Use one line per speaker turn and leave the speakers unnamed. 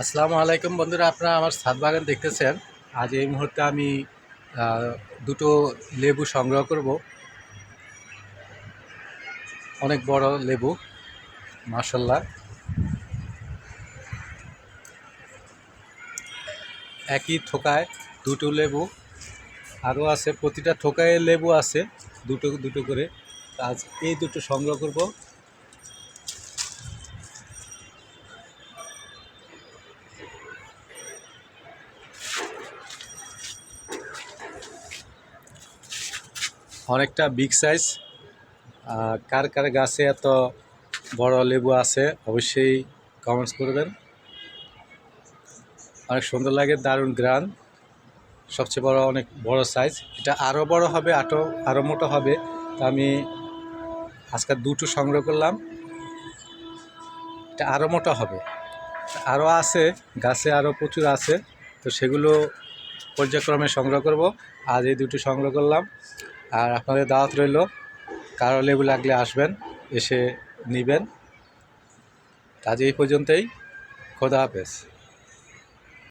আসসালামু আলাইকুম বন্ধুরা, আপনারা আমার ছাদ বাগান দেখতেছেন। আজ এই মুহূর্তে আমি দুটো লেবু সংগ্রহ করব। অনেক বড় লেবু, মাশাআল্লাহ। একই থোকায় দুটো লেবু আরও আছে, প্রতিটা থোকায় লেবু আছে দুটো দুটো করে। আজ এই দুটো সংগ্রহ করব। অনেকটা বিগ সাইজ। কার কার গাছে এত বড় লেবু আছে অবশ্যই কমেন্টস করবেন। অনেক সুন্দর লাগে, দারুণ গ্রান। সবচেয়ে বড়, অনেক বড় সাইজ। এটা আরও বড় হবে, আরও মোটা হবে। তো আমি আজকে দুটো সংগ্রহ করলাম। এটা আরও মোটা হবে, আরও আছে গাছে, আরও প্রচুর আছে। তো সেগুলো পর্যায়ক্রমে সংগ্রহ করব। আজ এই দুটো সংগ্রহ করলাম। আর আপনাদের দাওয়াত রইল, কারো লেবু লাগলে আসবেন, এসে নেবেন। আজ এই পর্যন্তই। খোদা হাফেজ।